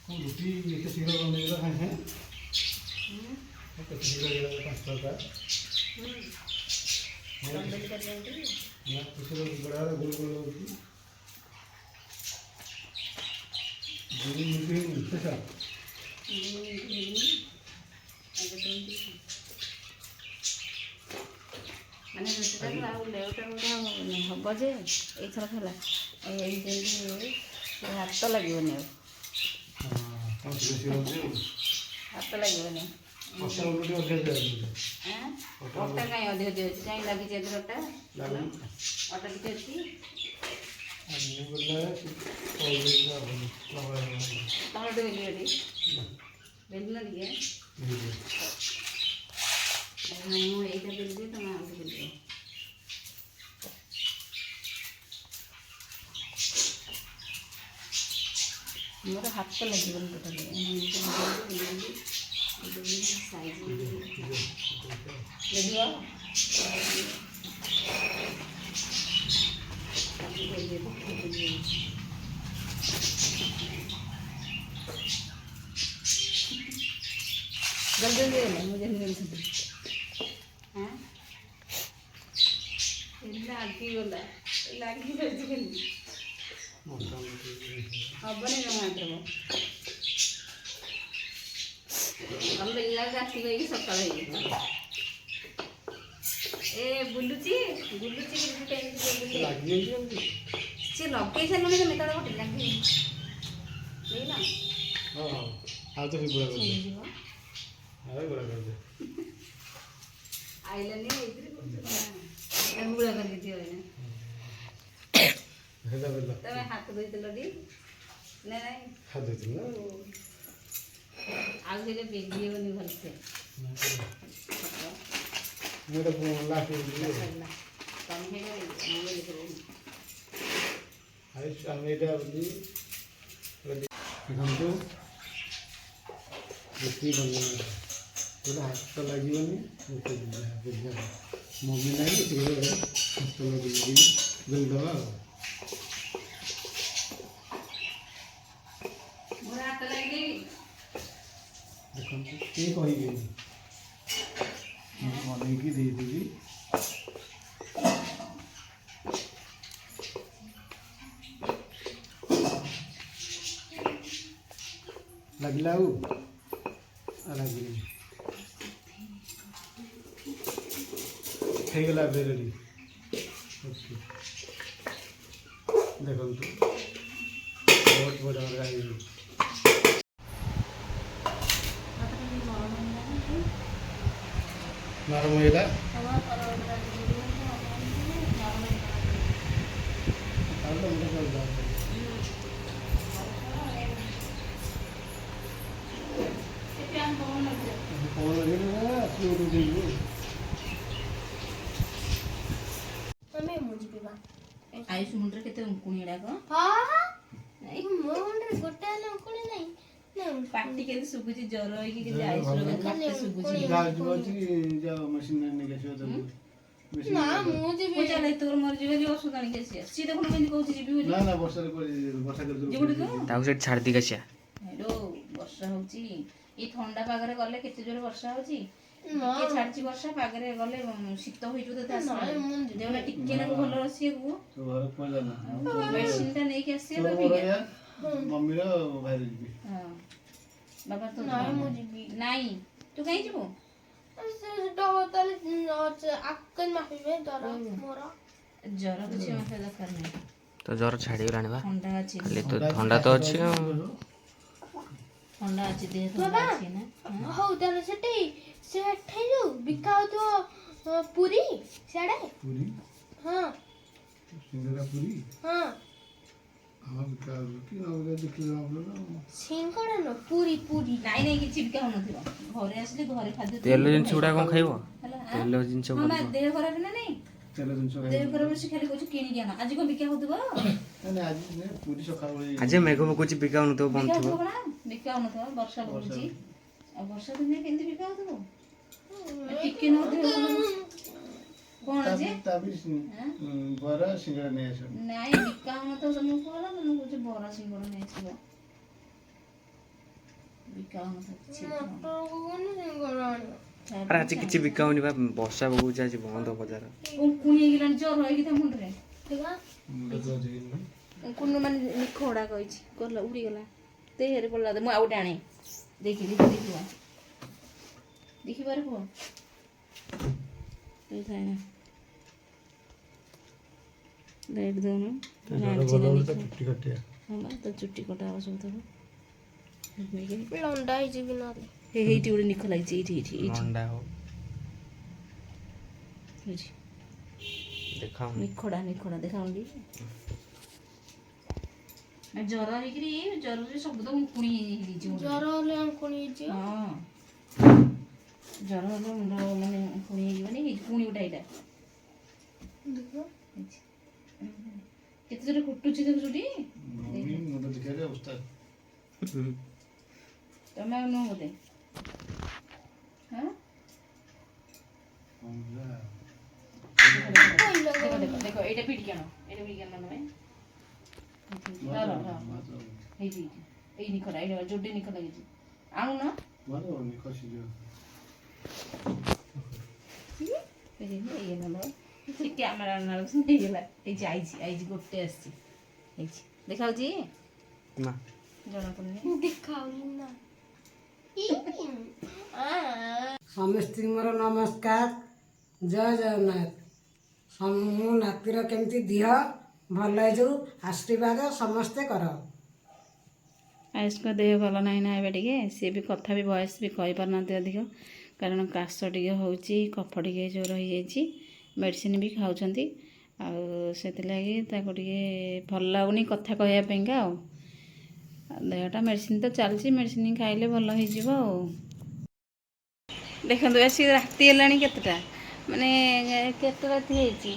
रुटी के शीघ्र बनेगा है हैं तो शीघ्र लगेगा 5 का कंबल कर देंगे ना कुछ लोग बड़ा गोल गोल होती दूरी मुझे नहीं था ମାନେ ରୋଷେଇଟାକୁ ଆଉ ଲେଉଟା ହେବ ଯେ ଏଇଥର ହେଲା ଯେମିତି ହାତ ଲାଗିବନି ଆଉ ହାତ ଲାଗିବନି ଅଟା କାହିଁ ଅଧିକ ଦିଅଛି କାହିଁ ଲାଗିଛି ଏଥିର ଅଟା ଟିକେ ଅଛି ତମର ଟିକେ ବେଲିଲ ଟିକେ ମୁଁ ଏଇଟା ବେଲିଦିଏ ତମେ ଆଉ ଟିକେ ବେଲିବ ମୋର ହାତ ଲାଗିବନି ଟୋଟାଲି ସାଇଜ୍ ଲାଗିବ जल्दी जल्दी मुझे नहीं हाँ लागी गला लागी बजिगली हबनी ना मात्र हम बेला राती गई सकाळ होई ए बुलुची केमती लागी जल्दी से लगे छलने तमे तळ गोटे लागी नहीं ना हां आ तो भी बुरा कर दे अरे बुरा कर दे आइलनी इधर हम बुरा कर दी होय ना हेला बेला तमे हाथ धोई देलो डी नहीं हाथ दे ना आउ हेले बेगिए बनी भल से मेरा बोला के लिए तम हेले मोबाइल करे आई सामेटा बली देखो रोटी बनना पूरा हाथ तो लगिबनी रोटी बुझा मम्मी नहीं तो हाथ तो लगी बेल दवा मोर हाथ लगी देखो के कहिबे मैं बने की दे देबी लगला लगे ହେଇଗଲା ବେରେଡ଼ି ଓକେ ଦେଖନ୍ତୁ ବହୁତ ବଢ଼ିଆ ହେଇଛି ନରମ ହେଇଗଲା आयुष मुंडरे केते उंकुणी डाको हां नहीं मो मुंडरे गोटे ना उंकुणी नहीं पार्टी के सुबुची जर होई कि आयुष रो खाते सुबुची गाजबती जाओ मशीन ने के तो ना मु जे भी चले तोर मर जीवे जो सुदानी के सी देखो केनी कहूची जीवी बोली ना ना वर्षा कर दो जीवडी तो ताऊ से छाड़ दी गछिया हेलो वर्षा होची ई ठंडा पागरे गले केते जोर वर्षा होची के छाड़ची वर्षा पागरे गले शीत होई जो त आस देवना टिके ना भलो रसिए को तो घर को जाना मेडिसिन ता नहीं के आसी तो मम्मी रो भाई जी हां बाबा तो ना मु जीबी नहीं तू कहीं जीवो डबल आकन माफिबे दर मोरा जर कुछ मत दरकार नहीं तो जर छाड़ी रानी बा ठंडा अछि खाली तो ठंडा तो अछि ठंडा अछि देह ठंडा अछि ना हो दर सेठे जो बिकाओ तो पूरी सेडे पूरी हां सिंगड़ा पूरी हां हां बिका रोटी ना बोले देखले आप लोग सिंगड़ा न पूरी पूरी नहीं नहीं कि चिपका हो नथिबो घरे आसले घरे खाद्य तेल जिंस उडा कोन खाइबो हला तेल जिंस हां देह खराब ना नहीं चलो दिन सो देह खराब से खाली कुछ किनी गया ना आज को बिका होतबो ना आज ने पूरी सकाळ आज मेघ पकुची बिकाउन तो बंद बिका थिबो होबो ना बिका हो नथिबो वर्षा पकुची आ वर्षा दिन केंति बिका होतबो टिके न होतबो कोन जे तभी बरा सिंगड़ा नहीं आसो नहीं बिका हो तो तुमको होला तुमको कुछ बड़ा सिंगड़ा नहीं आसबो ବିକା ହଉନଥିବ କିଛି। ଆରେ ଆଜି କିଛି ବିକା ହଉନି ବା, ବର୍ଷା ପକଉଛି ଆଜି ବନ୍ଦ ବଜାର। ଉଙ୍କୁଣି ହେଇଗଲାଣି, ଜ୍ୱର ହେଇକି ତା ମୁଣ୍ଡରେ। ମୁଣ୍ଡ ତ ଯାଇନି। ଉଙ୍କୁଣି ମାନେ ନିଖ ଗୁଡ଼ା କହିଛି ଗଲା ଉଡ଼ିଗଲା। ଦେହରେ ପଡ଼ିଲା ମୁଁ ଆଉ ଗୋଟେ ଆଣେ। ଦେଖିବା ଦେଖିପାରେ ପୁଅ ଲାଇଟ୍ ଦେଉନୁ। ଚୁଟି କାଟିଆ ହଁ ବା ତ ଚୁଟି କଟା ହବ ସବୁ ତକ। ଲଣ୍ଡା ହେଇଯିବି ନହେଲେ। ହେଇଠି ଗୋଟେ ନିଖ ଲାଗିଛି, ଏଇଠି ଏଇଠି ଏଇଠି ଅଣ୍ଡା ହଉ ଏଇଠି ଦେଖାଉନି। ନିଖଡ଼ା ନିଖଡ଼ା ଦେଖାଉନି। ଜ୍ୱର ହେଇକିରି ଜ୍ୱରରେ ସବୁ ତ ଉଙ୍କୁଣି ହେଇଯାଇଛି ମୁଣ୍ଡରେ। ଜ୍ୱର ହେଲେ ଅଙ୍କୁଣି ହେଇଯିବ। ହଁ ଜ୍ୱର ହେଲେ ମୁଣ୍ଡ ମାନେ ଉଙ୍କୁଣି ହେଇଯିବନି। ପୁଣି ଗୋଟେ ଏଇଟା ହେଇଛି। କେତେ ଜୋରେ ଫୁଟୁଛି ଦେଖ ଚୁଟି। ମୁଣ୍ଡ ଦେଖିବା ଅବସ୍ଥା। ତମେ ଆଉ ନୁହଁ ବୋଧେ? ହଁ ଦେଖ ଏଇଟା ପିଟିକି ଆଣ, ଏଇଟା ପିଟିକି ଆଣ ତମେ। ହେଇଛି ଏଇ ନିଖଟା, ଏଇଟା ଯୋଡ଼େ ନିଖ ଲାଗିଛି। ଆଣୁନ କ୍ୟାମେରା ହେଇଗଲା। ହେଇଛି ଆଇଛି ଆଇଛି ଗୋଟେ ଆସିଛି ହେଇଛି। ଦେଖାଉଛି ନା ଜଣା ପଡୁନି। ଦେଖାଉନି ନା। ସମସ୍ତଙ୍କୁ ମୋର ନମସ୍କାର, ଜୟ ଜଗନ୍ନାଥ। ମୋ ନାତିର କେମିତି ଦିହ ଭଲ ହେଇଯାଉ, ଆଶୀର୍ବାଦ ସମସ୍ତେ କର। ଆୟୁଷଙ୍କ ଦେହ ଭଲ ନାହିଁ ନା ଏବେ ଟିକେ, ସିଏ ବି କଥା ବି ଭଏସ୍ ବି କହିପାରୁନାହାନ୍ତି ଅଧିକ, କାରଣ କାଶ ଟିକେ ହେଉଛି, କଫ ଟିକେ ଜୋର ହେଇଯାଇଛି। ମେଡ଼ିସିନ ବି ଖାଉଛନ୍ତି, ଆଉ ସେଥିଲାଗି ତାକୁ ଟିକେ ଭଲ ଲାଗୁନି କଥା କହିବା ପାଇଁକା। ଆଉ ଦେହଟା ମେଡ଼ିସିନ ତ ଚାଲିଛି, ମେଡ଼ିସିନ ଖାଇଲେ ଭଲ ହେଇଯିବ। ଆଉ ଦେଖନ୍ତୁ ଆସିକି ରାତି ହେଲାଣି କେତେଟା, ମାନେ କେତେ ରାତି ହେଇଛି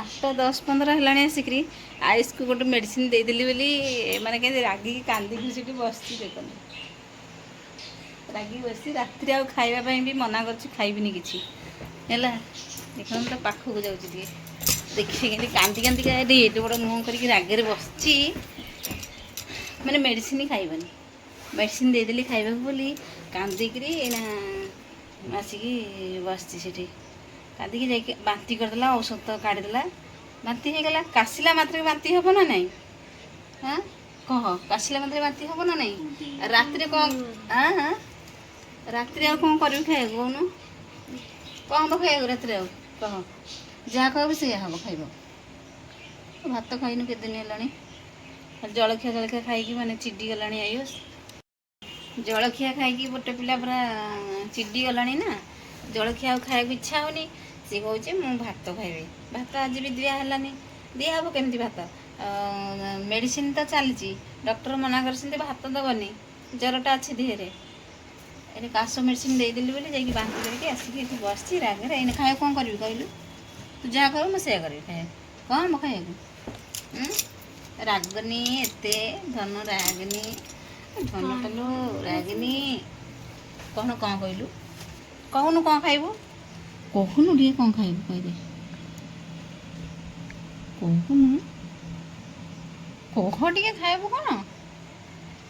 8:10-15 ହେଲାଣି। ଆସିକିରି ଆୟୁଷକୁ ଗୋଟେ ମେଡ଼ିସିନ ଦେଇଦେଲି ବୋଲି ମାନେ କେମିତି ରାଗିକି କାନ୍ଦିକି ସେଠି ବସିଛି। ଦେଖନ୍ତୁ ରାଗିକି ବସି ରାତିରେ ଆଉ ଖାଇବା ପାଇଁ ବି ମନା କରୁଛି, ଖାଇବିନି କିଛି ହେଲା। ଦେଖନ୍ତୁ ତ ପାଖକୁ ଯାଉଛି ଟିକେ ଦେଖିବେ କେମିତି କାନ୍ଦି କାନ୍ଦିକା ଏଠି ଏତେ ବଡ଼ ମୁହଁ କରିକି ରାଗରେ ବସିଛି। ମାନେ ମେଡ଼ିସିନ ଖାଇବନି, ମେଡ଼ିସିନ ଦେଇଦେଲି ଖାଇବାକୁ ବୋଲି କାନ୍ଦିକିରି ଏଇନା ଆସିକି ବସିଛି ସେଠି। କାନ୍ଦିକି ଯାଇକି ବାନ୍ତି କରିଦେଲା, ଔଷଧ କାଢ଼ିଦେଲା, ବାନ୍ତି ହେଇଗଲା। କାଶିଲା ମାତ୍ରେ ବାନ୍ତି ହେବ ନା ନାହିଁ? ହଁ କହ, କାଶିଲା ମାତ୍ରେ ବାନ୍ତି ହେବ ନା ନାହିଁ? ରାତିରେ କ'ଣ ରାତିରେ ଆଉ କ'ଣ କରିବି ଖାଇବାକୁ କହୁନୁ? କ'ଣ ହେବ ଖାଇବାକୁ ରାତିରେ? ଆଉ କହ, ଯାହା କହିବ ସେଇଆ ହେବ ଖାଇବ। ଭାତ ଖାଇନୁ କେତେ ଦିନ ହେଲାଣି, ଜଳଖିଆ ଖାଇକି ମାନେ ଚିଡ଼ି ଗଲାଣି ଆୟୁଷ। ଜଳଖିଆ ଖାଇକି ଗୋଟେ ପିଲା ପୁରା ଚିଡ଼ି ଗଲାଣି ନା, ଜଳଖିଆ ଆଉ ଖାଇବାକୁ ଇଚ୍ଛା ହେଉନି। ସିଏ କହୁଛି ମୁଁ ଭାତ ଖାଇବି। ଭାତ ଆଜି ବି ଦିଆ ହେଲାନି, ଦିଆହେବ କେମିତି ଭାତ? ମେଡ଼ିସିନ ତ ଚାଲିଛି, ଡକ୍ଟର ମନା କରିଛନ୍ତି ଭାତ ଦେବନି, ଜ୍ୱରଟା ଅଛି ଦେହରେ। ଏଠି କାଶ ମେଡ଼ିସିନ ଦେଇଦେଲି ବୋଲି ଯାଇକି ବାନ୍ତି କରିକି ଆସିକି ଏଠି ବସିଛି ରାଗରେ। ଏଇନେ ଖାଇବାକୁ କ'ଣ କରିବି କହିଲୁ? ତୁ ଯାହା କହିବୁ ମୁଁ ସେଇଆ କରିବି ଖାଇବାକୁ। କ'ଣ ମୋ ଖାଇବାକୁ? ରାଗନି ଏତେ, ଧନ ରାଗନି, ଧନଟାଲୁ ରାଗନି। କ'ଣ କହିଲୁ? କହୁନୁ କ'ଣ ଖାଇବୁ? କହୁନୁ ଟିକେ କ'ଣ ଖାଇବୁ କହିଦେ, କହୁନୁ କହ ଟିକେ ଖାଇବୁ କ'ଣ?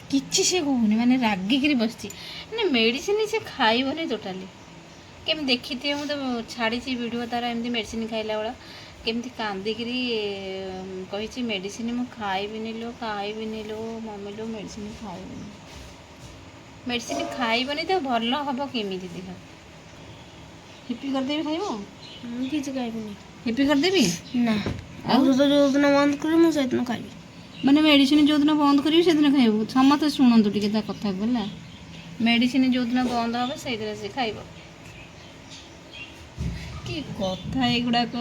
କିଛି ସେ କହୁନି, ମାନେ ରାଗିକିରି ବସିଛି। ମାନେ ମେଡ଼ିସିନ ସେ ଖାଇବନି ଟୋଟାଲି। କେମିତି ଦେଖିଥିବେ, ମୁଁ ତ ଛାଡ଼ିଛି ଭିଡ଼ିଓ ତାର ଏମିତି ମେଡ଼ିସିନ ଖାଇଲା ବେଳେ କେମିତି କାନ୍ଦିକିରି କହିଛି ମେଡ଼ିସିନ ମୁଁ ଖାଇବିନି ଲୋ, ଖାଇବିନି ଲୋ ମମି ଲୋ, ମେଡ଼ିସିନ ଖାଇବିନି। ମେଡ଼ିସିନ ଖାଇବନି ତ ଭଲ ହେବ କେମିତି ଦେହ? ହିପି କରିଦେବି ଖାଇବ? ମୁଁ କିଛି ଖାଇବିନି। ହିପି କରିଦେବି ନା, ଆଉ ଯୋଉଦିନ ବନ୍ଦ କରିବି ମୁଁ ସେଇଦିନ ଖାଇବି। ମାନେ ମେଡ଼ିସିନ ଯେଉଁଦିନ ବନ୍ଦ କରିବି ସେଦିନ ଖାଇବୁ। ସମସ୍ତେ ଶୁଣନ୍ତୁ ଟିକେ ତା କଥା ହେଲା, ମେଡ଼ିସିନ ଯେଉଁଦିନ ବନ୍ଦ ହେବ ସେଇଦିନ ସେ ଖାଇବ। କି କଥା ଏଗୁଡ଼ାକ।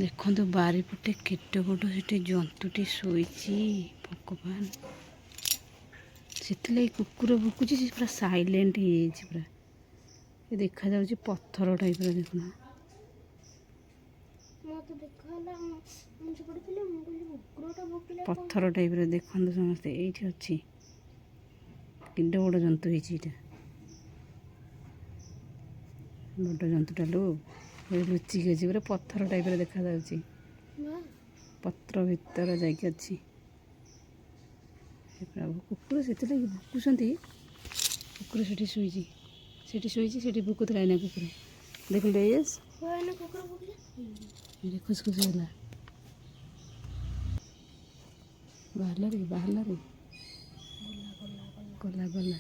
ଦେଖନ୍ତୁ ବାରିପଟେ କେତେ ବଡ଼ ସେଠି ଜନ୍ତୁଟି ଶୋଇଛି, ଭଗବାନ। ସେଥିଲାଗି କୁକୁର ଭୁକୁଛି, ସେ ପୁରା ସାଇଲେଣ୍ଟ ହେଇଯାଇଛି ପୁରା। ଏ ଦେଖାଯାଉଛି ପଥର ଟାଇପ୍ର, ଦେଖୁନ। ମତେ ଦେଖାହେଲା, ମୁଁ ସେପଟେ ଥିଲି, ମୁଁ କହିଲି କୁକୁରଟା ଭୋକିଲା। ପଥର ଟାଇପ୍ର ଦେଖନ୍ତୁ ସମସ୍ତେ, ଏଇଠି ଅଛି। କେଡ଼େ ବଡ଼ ଜନ୍ତୁ ହେଇଛି ଏଇଟା, ବଡ଼ ଜନ୍ତୁଟା ଲୋ। ଲୁଚିକି ଅଛି, ପୁରା ପଥର ଟାଇପ୍ର ଦେଖାଯାଉଛି, ପତ୍ର ଭିତରେ ଯାଇକି ଅଛି। हे प्रभु कुकुर ସେଥିଲାଗି ଭୁକୁଛନ୍ତି କୁକୁର ସେଠି ଶୋଇଛି ଭୁକୁଥିଲା ଏଇନା କୁକୁର ଦେଖିଲେ ୟେସ୍ ଏଇନେ କୁକୁର ଭୁକିଲା ଖୁସଖୁସ ହେଲା ବାହାରିଲା ରେ ଗଲା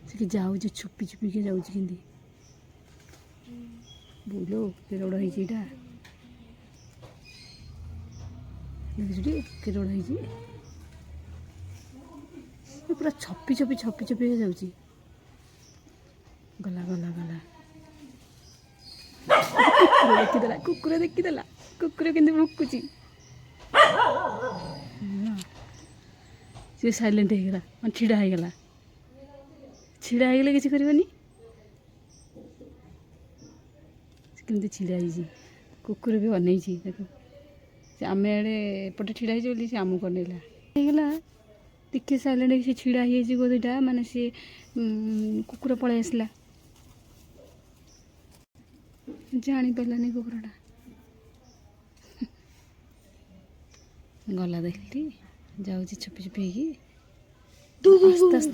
ସେଠି ଯାଉଛି ଛୁପିକି ଯାଉଛି କେମିତି ବୁଲୋ କେତେ ବଡ଼ ହେଇଛି ଏଇଟା ଦେଖିଛୁ କେତେ ବଡ଼ ହେଇଛି ପୁରା ଛପି ଯାଉଛି ଗଲା କୁକୁର ଦେଖିଦେଲା କୁକୁର କେମିତି ଭୁକୁଛି ସେ ସାଇଲେଣ୍ଟ ହେଇଗଲା ମାନେ ଛିଡ଼ା ହେଇଗଲା କିଛି କରିବନି ସେ କେମିତି ଛିଡ଼ା ହେଇଛି କୁକୁର ବି ଅନେଇଛି ତାକୁ ସେ ଆମେ ଆଡ଼େ ଏପଟେ ଛିଡ଼ା ହେଇଛି ବୋଲି ସେ ଆମକୁ ଅନେଇଲା ହେଇଗଲା ଟିକେ ସାଇଲେଣ୍ଟ ହେଇକି ସେ ଛିଡ଼ା ହେଇଯାଇଛି ଗୋଦିଟା ମାନେ ସେ କୁକୁର ପଳେଇ ଆସିଲା ଜାଣିପାରିଲାନି କୁକୁରଟା ଗଲା ଦେଖିଲି ଯାଉଛି ଛପି ହେଇକି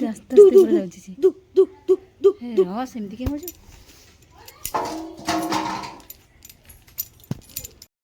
ଆସ୍ତେ ପୁରା ଯାଉଛି ସେ ସେମିତି କେଁ ହଉଛୁ